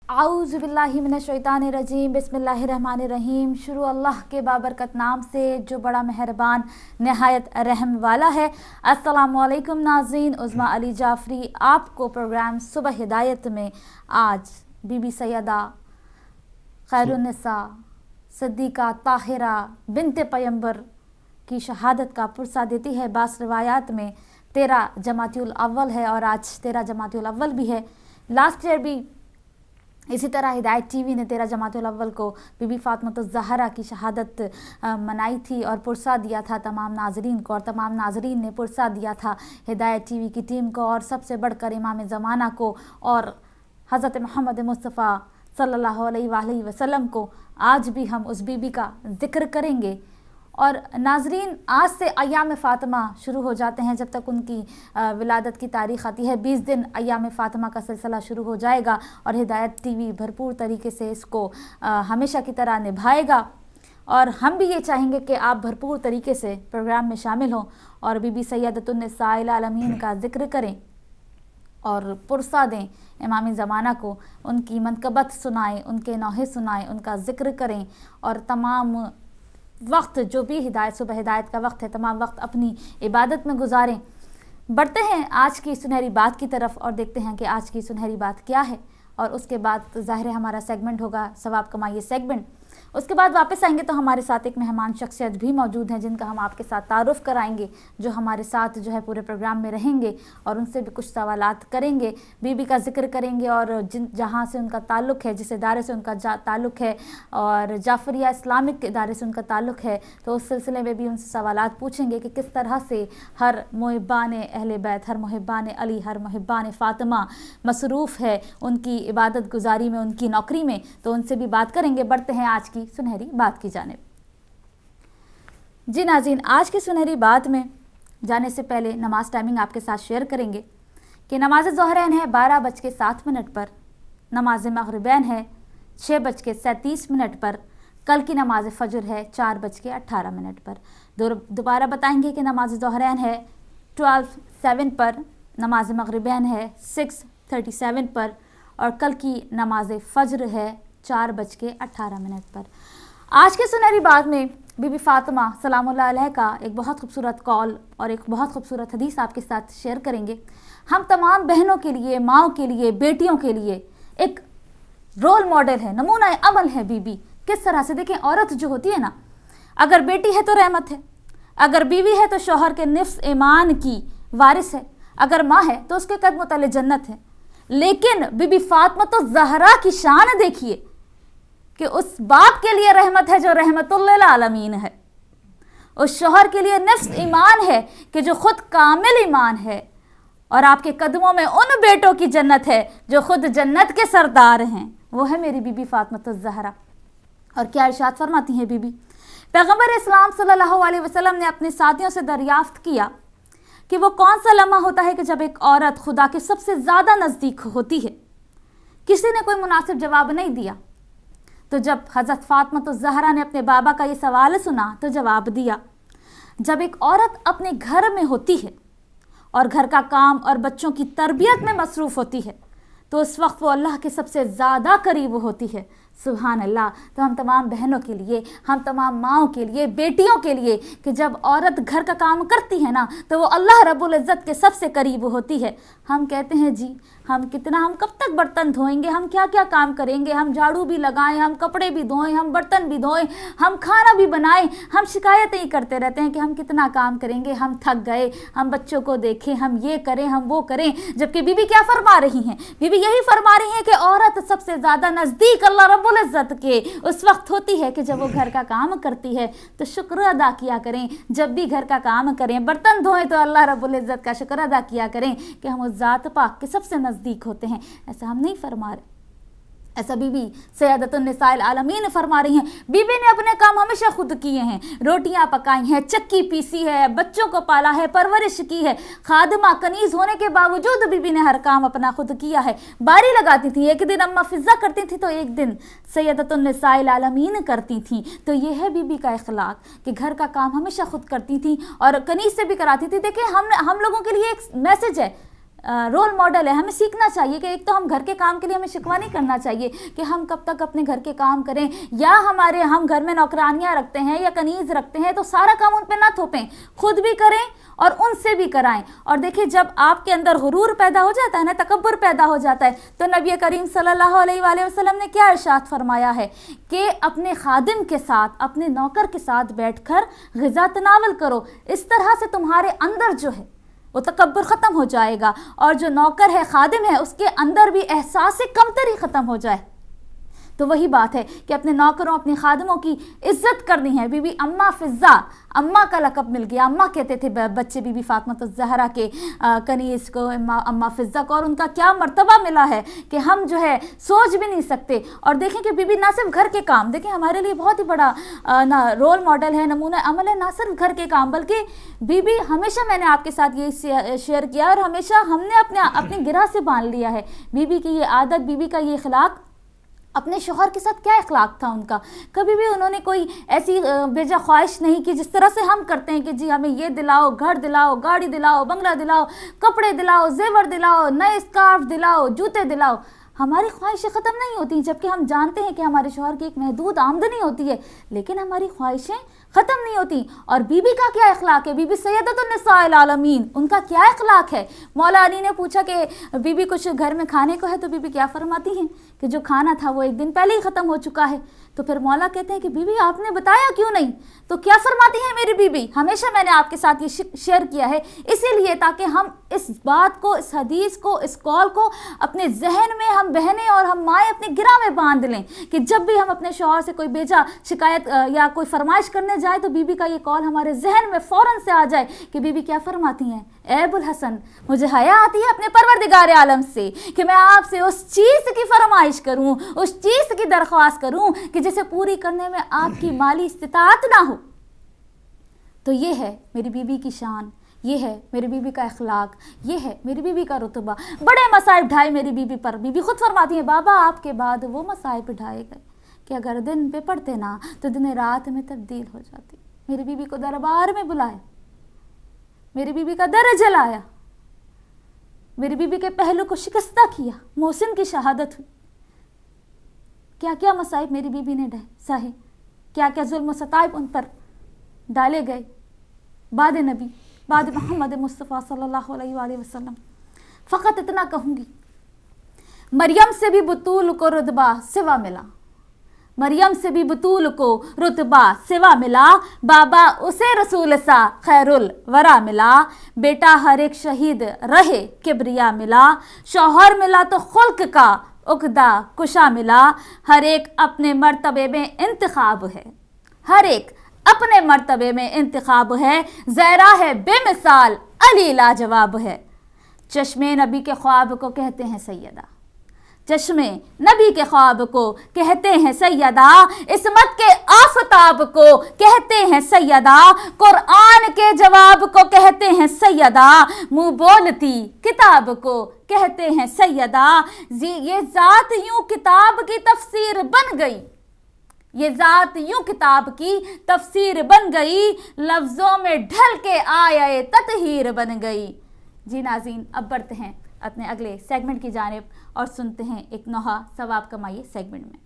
आऊज़ु बिल्लाहि मिनश्शैतानिर्रजीम बिस्मिल्लाहिर्रहमानिर्रहीम। शुरू अल्लाह के बाबरकत नाम से जो बड़ा मेहरबान नहायत रहम वाला है। अस्सलामु अलैकुम नाज़रीन, उज़्मा अली जाफ़री आपको प्रोग्राम सुबह हिदायत में आज बीबी सैयदा खैरुन्निसा सिद्दीक़ा ताहिरा बिन्ते पैगंबर की शहादत का पुरसा देती है। बास रिवायात में 13 जमातिउल अव्वल है और आज 13 जमातिउल अव्वल भी है। लास्ट ईयर भी इसी तरह हिदायत टीवी ने 13 जमातिउल अव्वल को बीबी फातिमा ज़हरा की शहादत मनाई थी और पुरसा दिया था तमाम नाजरीन को, और तमाम नाजरीन ने पुरसा दिया था हिदायत टीवी की टीम को और सबसे बढ़कर इमाम ज़माना को और हज़रत मोहम्मद मुस्तफ़ा सल्लल्लाहु अलैहि वसल्लम को। आज भी हम उस बीबी का ज़िक्र करेंगे। और नाजरीन, आज से अय्याम फ़ातिमा शुरू हो जाते हैं। जब तक उनकी विलादत की तारीख़ आती है 20 दिन अय्याम फ़ातिमा का सिलसिला शुरू हो जाएगा और हिदायत टीवी भरपूर तरीके से इसको हमेशा की तरह निभाएगा। और हम भी ये चाहेंगे कि आप भरपूर तरीके से प्रोग्राम में शामिल हों और बीबी सैयदतुन्निसाइल आलमीन का ज़िक्र करें और पुरसा दें इमाम ज़माना को, उनकी मनक़बत सुनाएँ, उनके नौहे सुनाएँ, उनका ज़िक्र करें और तमाम वक्त जो भी हिदायत सुबह हिदायत का वक्त है तमाम वक्त अपनी इबादत में गुजारें। बढ़ते हैं आज की सुनहरी बात की तरफ और देखते हैं कि आज की सुनहरी बात क्या है। और उसके बाद ज़ाहिर है हमारा सेगमेंट होगा सवाब कमाइए सेगमेंट। उसके बाद वापस आएंगे तो हमारे साथ एक मेहमान शख्सियत भी मौजूद हैं जिनका हम आपके साथ तारुफ़ कराएंगे, जो हमारे साथ जो है पूरे प्रोग्राम में रहेंगे और उनसे भी कुछ सवालात करेंगे, बीबी का जिक्र करेंगे और जहाँ से उनका ताल्लुक़ है, जिस इदारे से उनका ताल्लुक़ है और जाफ़रिया इस्लामिक इदारे से उनका ताल्लुक़ है, तो उस सिलसिले में भी उनसे सवालात पूछेंगे कि किस तरह से हर मुहिब्बान अहले बैत, हर मुहिब्बान अली, हर मुहिब्बान फ़ातिमा मसरूफ़ है उनकी इबादत गुजारी में, उनकी नौकरी में। तो उनसे भी बात करेंगे। बढ़ते हैं आज की सुनहरी बात की जानिब। जी नाज़रीन, आज की सुनहरी बात में जाने से पहले नमाज टाइमिंग आपके साथ शेयर करेंगे कि नमाज ज़ोहरैन है 12:07 पर, नमाज मग़रिबैन है 6:37 पर, कल की नमाज फ़जर है 4:18 पर। दोबारा बताएंगे कि नमाज ज़ोहरैन है 12:07 पर, नमाज मग़रिबैन है 6:37 पर और कल की नमाज फ़जर है 4:18 पर। आज की सुनहरी बात में बीबी फ़ातिमा सलामुल्लाह अलैहा का एक बहुत खूबसूरत कॉल और एक बहुत खूबसूरत हदीस आपके साथ शेयर करेंगे। हम तमाम बहनों के लिए, माँओं के लिए, बेटियों के लिए एक रोल मॉडल है, नमूना अमल है बीबी। किस तरह से देखें, औरत जो होती है ना, अगर बेटी है तो रहमत है, अगर बीवी है तो शौहर के निफ्स ईमान की वारिस है, अगर माँ है तो उसके कदमों तले जन्नत है। लेकिन बीबी फ़ातिमा ज़हरा की शान देखिए कि उस बाप के लिए रहमत है जो रहमतुल्लिल आलमीन है, उस शौहर के लिए निफ्स ईमान है कि जो खुद कामिल ईमान है, और आपके कदमों में उन बेटों की जन्नत है जो खुद जन्नत के सरदार हैं। वो है मेरी बीबी फ़ातिमा ज़हरा। और क्या इरशाद फरमाती हैं बीबी, पैगंबर इस्लाम सल्लल्लाहु अलैहि वसल्लम ने अपने साथियों से दरियाफ्त किया कि वो कौन सा लम्हा होता है कि जब एक औरत खुदा के सबसे ज़्यादा नज़दीक होती है। किसी ने कोई मुनासिब जवाब नहीं दिया, तो जब हज़रत फ़ातिमा ज़हरा ने अपने बाबा का ये सवाल सुना तो जवाब दिया, जब एक औरत अपने घर में होती है और घर का काम और बच्चों की तरबियत में मसरूफ़ होती है तो उस वक्त वो अल्लाह के सबसे ज़्यादा करीब होती है। सुभान अल्लाह। तो हम तमाम बहनों के लिए, हम तमाम माँओं के लिए, बेटियों के लिए कि जब औरत घर का काम करती है ना तो वो अल्लाह रब्बुल इज़्ज़त के सबसे करीब होती है। हम कहते हैं जी हम कब तक बर्तन धोएंगे, हम क्या क्या काम करेंगे, हम झाड़ू भी लगाएं, हम कपड़े भी धोएं, हम बर्तन भी धोएं, हम खाना भी बनाएं, हम शिकायतें ही करते रहते हैं कि हम कितना काम करेंगे, हम थक गए, हम बच्चों को देखें, हम ये करें, हम वो करें। जबकि बीबी क्या फरमा रही हैं, बीबी यही फरमा रही हैं कि औरत सबसे ज़्यादा नज़दीक अल्लाह रब्बुल इज़्ज़त के उस वक्त होती है कि जब वो घर का काम करती है। तो शुक्र अदा किया करें, जब भी घर का काम करें, बर्तन धोएं तो अल्लाह रब्बुल इज़्ज़त का शुक्र अदा किया करें कि हम उस ज़ात पाक के सबसे नज़दीक होते हैं। ऐसा हम नहीं फरमा रहे, ऐसा बीबी सैयदतुन्निसाइल आलमीन फरमा रही हैं। बीबी ने अपने काम हमेशा खुद किए हैं, रोटियां पकाई हैं, चक्की पीसी है, बच्चों को पाला है, परवरिश की है। खादमा कनीज होने के बावजूद बीबी ने हर काम अपना खुद किया है। बारी लगाती थी, एक दिन अम्मा फिज़ा करती थी तो एक दिन सैयदतुन्निसाइल आलमीन करती थी। तो ये है बीबी का इखलाक कि घर का काम हमेशा खुद करती थी और कनीज से भी कराती थी। देखिए हम लोगों के लिए एक मैसेज है, رول ماڈل ہے. ہمیں سیکھنا چاہیے کہ ایک تو ہم گھر کے کام کے لیے ہمیں شکوہ نہیں کرنا چاہیے کہ ہم کب تک اپنے گھر کے کام کریں, یا ہم گھر میں نوکرانیاں رکھتے ہیں یا کنیز رکھتے ہیں تو سارا کام ان پہ نہ تھوپیں, خود بھی کریں اور ان سے بھی کرائیں. اور دیکھیں جب آپ کے اندر غرور پیدا ہو جاتا ہے نا, تکبر پیدا ہو جاتا ہے, تو نبی کریم صلی اللہ علیہ وآلہ وسلم نے کیا ارشاد فرمایا ہے کہ اپنے خادم کے ساتھ, اپنے نوکر کے ساتھ بیٹھ کر غذا تناول کرو. اس طرح سے تمہارے اندر جو ہے وہ تکبر ختم ہو جائے گا, اور جو نوکر ہے, خادم ہے, اس کے اندر بھی احساس کمتری ختم ہو جائے. تو وہی بات ہے کہ اپنے نوکروں, اپنی خادموں کی عزت کرنی ہے. بی بی اماں فضہ, اماں کا لقب مل گیا. اماں کہتے تھے بچے بی بی فاطمہ الزہرا کے کنیز کو, اماں فضہ کو, اور ان کا کیا مرتبہ ملا ہے کہ ہم جو ہے سوچ بھی نہیں سکتے. اور دیکھیں کہ بی بی نہ صرف گھر کے کام, دیکھیں ہمارے لیے بہت ہی بڑا رول ماڈل ہے, نمونہ عمل ہے, نہ صرف گھر کے کام بلکہ بی بی ہمیشہ, میں نے آپ کے ساتھ یہ شیئر کیا اور ہمیشہ ہم نے اپنے گرہ سے باندھ لیا ہے. بی بی کی یہ عادت, بی بی کا یہ اخلاق, اپنے شوہر کے ساتھ کیا اخلاق تھا ان کا. کبھی بھی انہوں نے کوئی ایسی بیجا خواہش نہیں کی جس طرح سے ہم کرتے ہیں کہ جی ہمیں یہ دلاؤ, گھر دلاؤ, گاڑی دلاؤ, بنگلہ دلاؤ, کپڑے دلاؤ, زیور دلاؤ, نئے اسکارف دلاؤ, جوتے دلاؤ. ہماری خواہشیں ختم نہیں ہوتی, جبکہ ہم جانتے ہیں کہ ہمارے شوہر کی ایک محدود آمدنی ہوتی ہے, لیکن ہماری خواہشیں ختم نہیں ہوتی. اور بی بی کا کیا اخلاق ہے, بی بی سیدۃ النساء العالمین, ان کا کیا اخلاق ہے. مولا علی نے پوچھا کہ بی بی کچھ گھر میں کھانے کو ہے, تو بی بی کیا فرماتی ہیں کہ جو کھانا تھا وہ ایک دن پہلے ہی ختم ہو چکا ہے. تو پھر مولا کہتے ہیں کہ بی بی آپ نے بتایا کیوں نہیں. تو کیا فرماتی ہیں میری بی بی, ہمیشہ میں نے آپ کے ساتھ یہ شیئر کیا ہے اسی لیے تاکہ ہم اس بات کو, اس حدیث کو, اس قول کو اپنے ذہن میں, ہم بہنیں اور ہم مائیں اپنے گرہ میں باندھ لیں کہ جب بھی ہم اپنے شوہر سے کوئی بیجا شکایت یا کوئی فرمائش کرنے جائیں تو بی بی کا یہ قول ہمارے ذہن میں فوراً سے آ جائے کہ بی بی کیا فرماتی ہیں, اے ابو الحسن مجھے حیا آتی ہے اپنے پروردگار عالم سے کہ میں آپ سے اس چیز کی فرمائش کروں, اس چیز کی درخواست کروں کہ جسے پوری کرنے میں آپ کی مالی استطاعت نہ ہو. تو یہ ہے میری بی بی کی شان, یہ ہے میری بی بی کا اخلاق, یہ ہے میری بی بی کا رتبہ. بڑے مصائب ڈھائے میری بی بی پر. بی بی خود فرماتی ہیں بابا آپ کے بعد وہ مصائب ڈھائے گئے کہ اگر دن پہ پڑھتے نا تو دن رات میں تبدیل ہو جاتی. میری بی بی کو دربار میں بلائے, میری بی بی کا در جلایا, میری بی بی کے پہلو کو شکستہ کیا, محسن کی شہادت ہوئی. کیا کیا مصائب میری بی بی نے سہے, کیا کیا ظلم و ستائب ان پر ڈالے گئے بعد نبی, بعد محمد مصطفیٰ صلی اللہ علیہ وآلہ وسلم. فقط اتنا کہوں گی, مریم سے بھی بطول کو رتبہ سوا ملا, مریم سے بھی بطول کو رتبہ سوا ملا, بابا اسے رسول سا خیر الورا ملا, بیٹا ہر ایک شہید رہے کبریا ملا, شوہر ملا تو خلق کا عقدہ کشا ملا, ہر ایک اپنے مرتبے میں انتخاب ہے, ہر ایک اپنے مرتبے میں انتخاب ہے, زہرا ہے بے مثال علی لاجواب ہے. چشمے نبی کے خواب کو کہتے ہیں سیدہ, چشمے نبی کے خواب کو کہتے ہیں سیدہ, عصمت کے آفتاب کو کہتے ہیں سیدہ, قرآن کے جواب کو کہتے ہیں سیدہ, منہ بولتی کتاب کو کہتے ہیں سیدہ. یہ ذات یوں کتاب کی تفسیر بن گئی, یہ ذات یوں کتاب کی تفسیر بن گئی, لفظوں میں ڈھل کے آیے تطہیر بن گئی. جی ناظرین, اب بڑھتے ہیں اپنے اگلے سیگمنٹ کی جانب اور سنتے ہیں ایک نوحہ ثواب کمائیے سیگمنٹ میں.